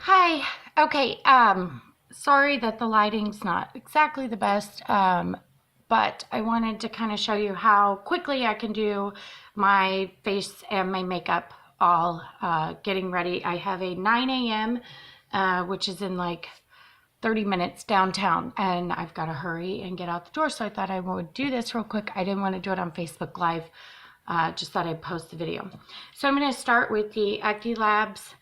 Hi. Okay. Sorry that the lighting's not exactly the best. But I wanted to kind of show you how quickly I can do my face and my makeup all getting ready. I have a 9 a.m., which is in like 30 minutes downtown, and I've got to hurry and get out the door. So I thought I would do this real quick. I didn't want to do it on Facebook Live. Just thought I'd post the video. So I'm going to start with the Acti-Labs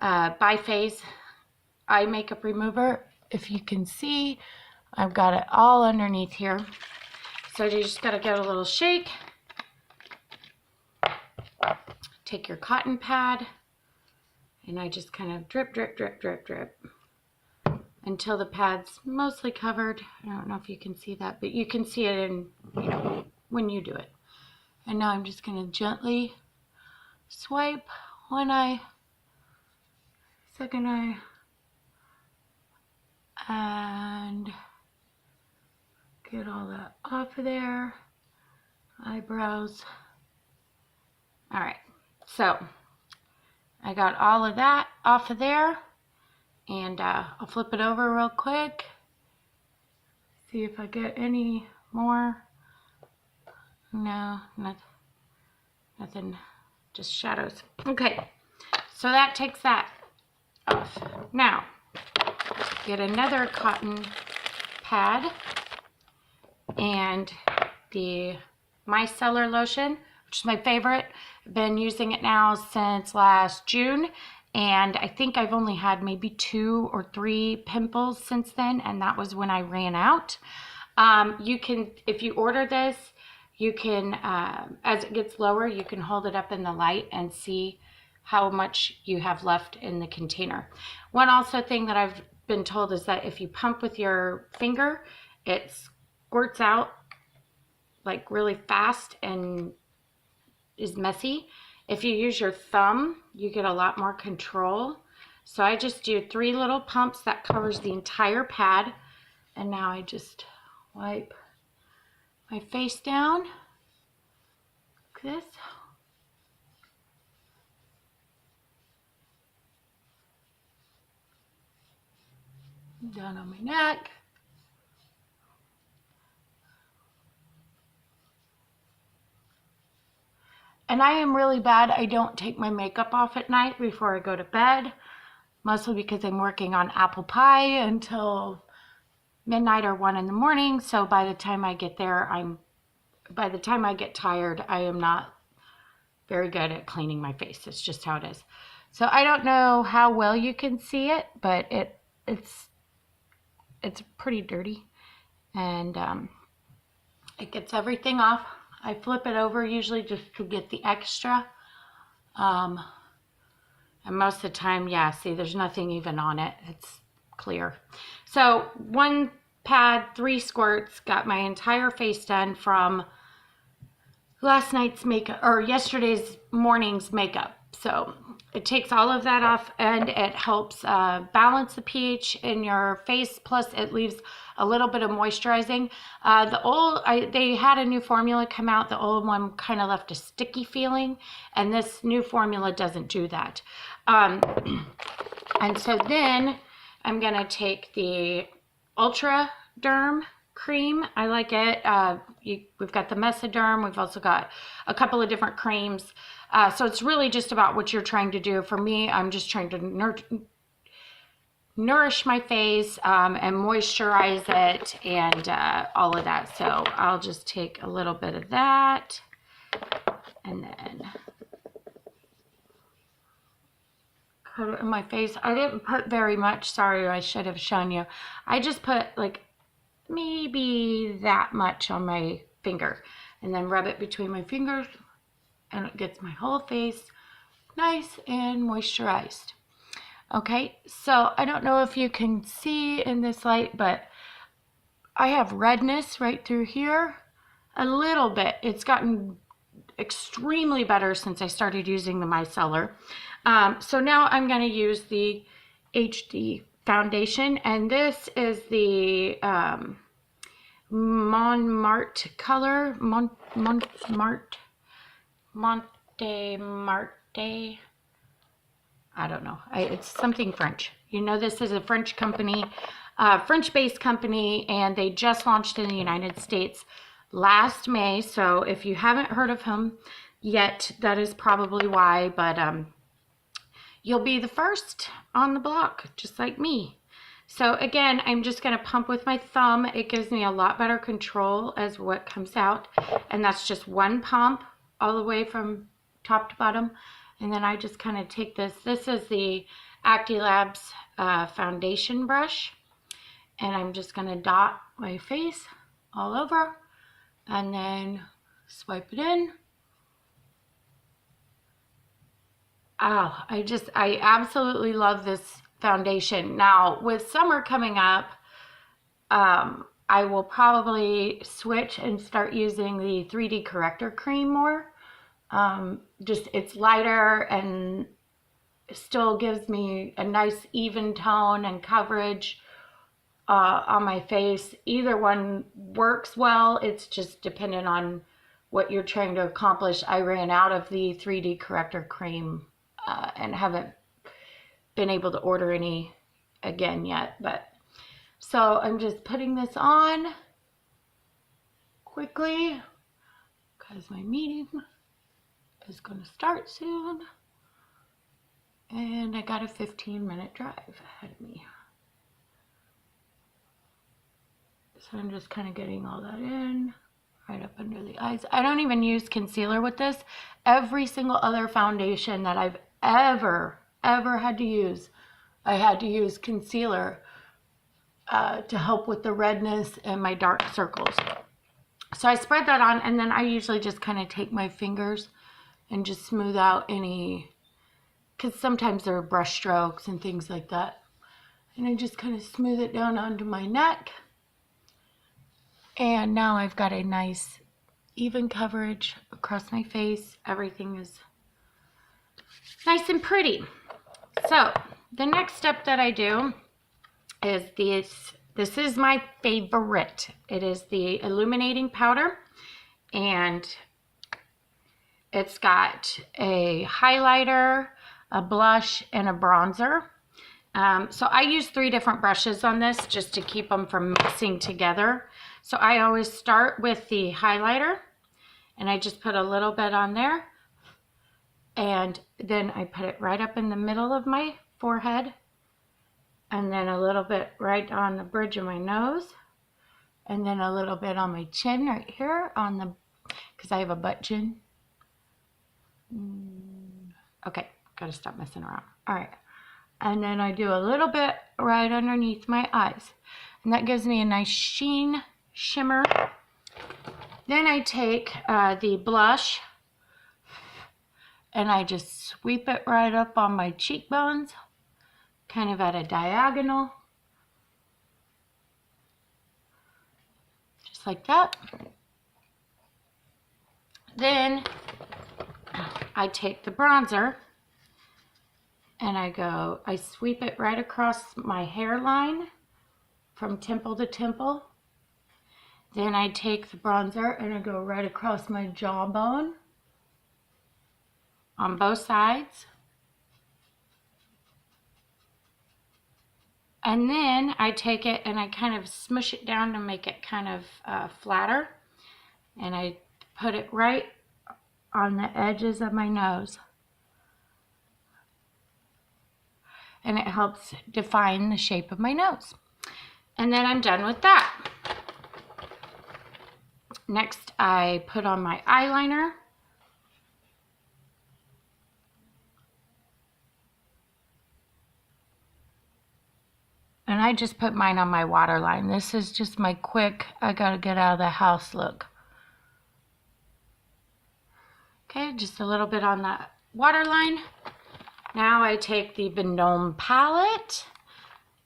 Biphase eye makeup remover. If you can see, I've got it all underneath here. So you just got to give it a little shake. Take your cotton pad, and I just kind of drip, drip, drip, drip, drip until the pad's mostly covered. I don't know if you can see that, but you can see it in, when you do it. And now I'm just going to gently swipe one eye, second eye, and get all that off of there. Eyebrows. All right, so I got all of that off of there, and I'll flip it over real quick. See if I get any more. No, nothing, just shadows. Okay, so that takes that off. Now, get another cotton pad and the Micellar lotion, which is my favorite. I've been using it now since last June, and I think I've only had maybe 2 or 3 pimples since then, and that was when I ran out. You can, if you order this, you can, as it gets lower, you can hold it up in the light and see how much you have left in the container. One also thing that I've been told is that if you pump with your finger, it squirts out like really fast and is messy. If you use your thumb, you get a lot more control. So I just do 3 little pumps that covers the entire pad. And now I just wipe my face down like this. Down on my neck. And I am really bad. I don't take my makeup off at night before I go to bed, mostly because I'm working on apple pie until midnight or 1 in the morning. So by the time I get there, by the time I get tired, I am not very good at cleaning my face. It's just how it is. So I don't know how well you can see it, but it's pretty dirty, and it gets everything off. I flip it over usually just to get the extra. And most of the time, yeah, see, there's nothing even on it. It's clear. So 1 pad, 3 squirts, got my entire face done from last night's makeup, or yesterday's morning's makeup. So it takes all of that off, and it helps balance the pH in your face. Plus, it leaves a little bit of moisturizing. They had a new formula come out. The old one kind of left a sticky feeling, and this new formula doesn't do that. And so then I'm gonna take the Ultraderm cream. I like it. We've got the Mesoderm. We've also got a couple of different creams. So it's really just about what you're trying to do. For me, I'm just trying to nourish my face and moisturize it and all of that. So I'll just take a little bit of that and then put it in my face. I didn't put very much. Sorry, I should have shown you. I just put like maybe that much on my finger and then rub it between my fingers, and it gets my whole face nice and moisturized. Okay, so I don't know if you can see in this light, but I have redness right through here a little bit. It's gotten extremely better since I started using the Micellar. So now I'm going to use the HD foundation, and this is the Montmartre color, Monte. I don't know. It's something French. You know, this is a French company, French-based company, and they just launched in the United States last May. So if you haven't heard of him yet, that is probably why. But you'll be the first on the block, just like me. So again, I'm just going to pump with my thumb. It gives me a lot better control as what comes out. And that's just one pump all the way from top to bottom. And then I just kind of take this. This is the Acti-Labs foundation brush. And I'm just going to dot my face all over. And then swipe it in. Oh, I absolutely love this foundation. Now, with summer coming up, I will probably switch and start using the 3D corrector cream more. Just it's lighter and still gives me a nice even tone and coverage on my face. Either one works well. It's just dependent on what you're trying to accomplish. I ran out of the 3D corrector cream and haven't been able to order any again yet. But so I'm just putting this on quickly because my meeting is going to start soon. And I got a 15-minute drive ahead of me. So I'm just kind of getting all that in right up under the eyes. I don't even use concealer with this. Every single other foundation that I've ever had to use, I had to use concealer to help with the redness and my dark circles. So I spread that on, and then I usually just kind of take my fingers and just smooth out any, because sometimes there are brush strokes and things like that. And I just kind of smooth it down onto my neck. And now I've got a nice even coverage across my face. Everything is nice and pretty. So the next step that I do is this is my favorite. It is the Illuminating powder, and it's got a highlighter, a blush, and a bronzer. So I use 3 different brushes on this just to keep them from mixing together. So I always start with the highlighter, and I just put a little bit on there, and then I put it right up in the middle of my forehead, and then a little bit right on the bridge of my nose, and then a little bit on my chin right here on the, because I have a butt chin. Okay, gotta stop messing around. All right. And then I do a little bit right underneath my eyes. And that gives me a nice sheen, shimmer. Then I take the blush and I just sweep it right up on my cheekbones, kind of at a diagonal. Just like that. Then I take the bronzer and I sweep it right across my hairline from temple to temple. Then I take the bronzer and I go right across my jawbone on both sides. And then I take it and I kind of smush it down to make it kind of flatter. And I put it right on the edges of my nose. And it helps define the shape of my nose. And then I'm done with that. Next, I put on my eyeliner. And I just put mine on my waterline. This is just my quick, I gotta get out of the house look. Okay, just a little bit on that waterline. Now I take the Vendome palette,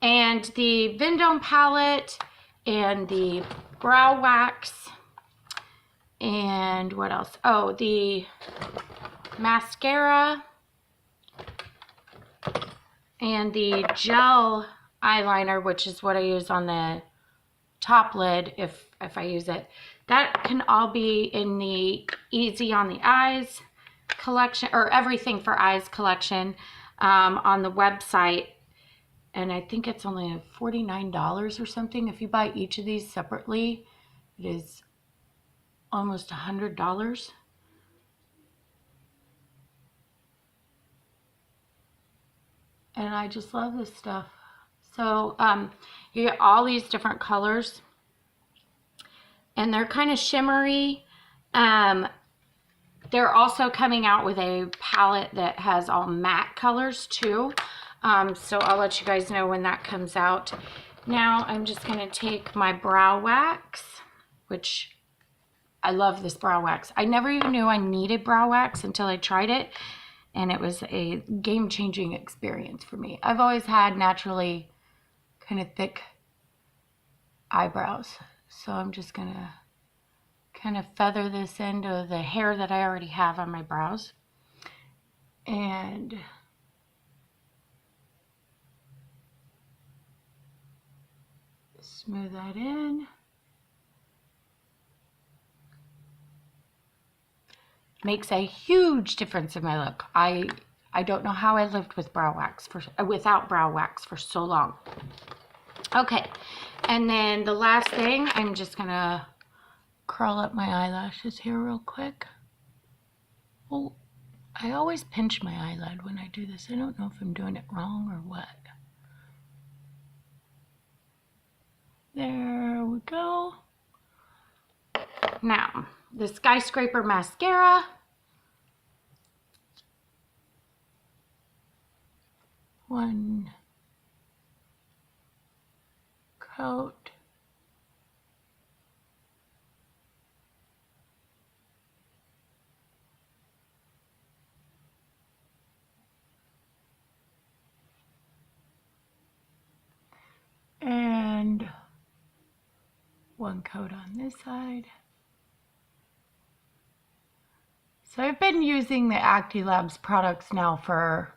and the Vendome palette and the brow wax, and what else? Oh, the mascara and the gel eyeliner, which is what I use on the top lid if I use it. That can all be in the Easy on the Eyes collection, or Everything for Eyes collection. on the website. And I think it's only $49 or something. If you buy each of these separately, it is almost $100. And I just love this stuff. So you get all these different colors, and they're kind of shimmery. They're also coming out with a palette that has all matte colors too. So I'll let you guys know when that comes out. Now I'm just going to take my brow wax, which I love this brow wax. I never even knew I needed brow wax until I tried it, and it was a game-changing experience for me. I've always had naturally kind of thick eyebrows, so I'm just going to kind of feather this into the hair that I already have on my brows. And smooth that in. Makes a huge difference in my look. I don't know how I lived with without brow wax for so long. Okay, and then the last thing, I'm just gonna curl up my eyelashes here real quick. Oh, I always pinch my eyelid when I do this. I don't know if I'm doing it wrong or what. There we go. Now, the Skyscraper mascara. One coat. And one coat on this side. So I've been using the Acti-Labs products now for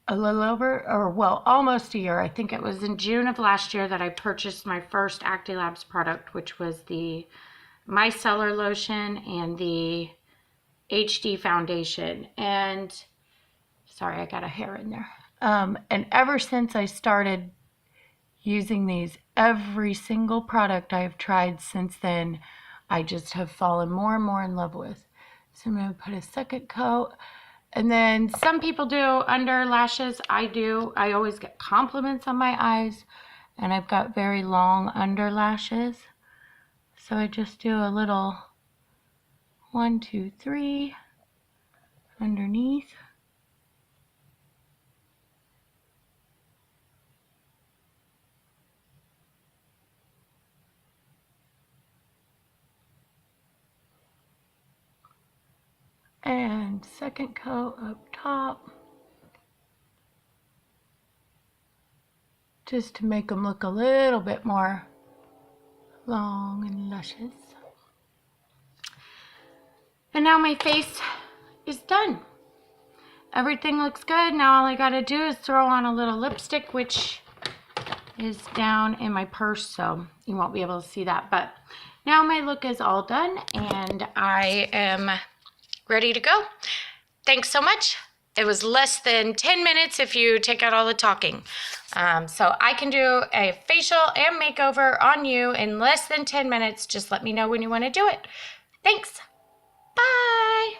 a little over, or well, almost a year. I think it was in June of last year that I purchased my first Acti-Labs product, which was the Micellar lotion and the HD foundation. And sorry, I got a hair in there. And ever since I started using these, every single product I've tried since then, I just have fallen more and more in love with. So I'm going to put a second coat. And then some people do under lashes. I do. I always get compliments on my eyes, and I've got very long under lashes. So I just do a little 1, 2, 3 underneath. And second coat up top, just to make them look a little bit more long and luscious. And now my face is done. Everything looks good. Now all I gotta do is throw on a little lipstick, which is down in my purse, so you won't be able to see that. But now my look is all done, and I am ready to go. Thanks so much. It was less than 10 minutes if you take out all the talking. So I can do a facial and makeover on you in less than 10 minutes. Just let me know when you want to do it. Thanks. Bye.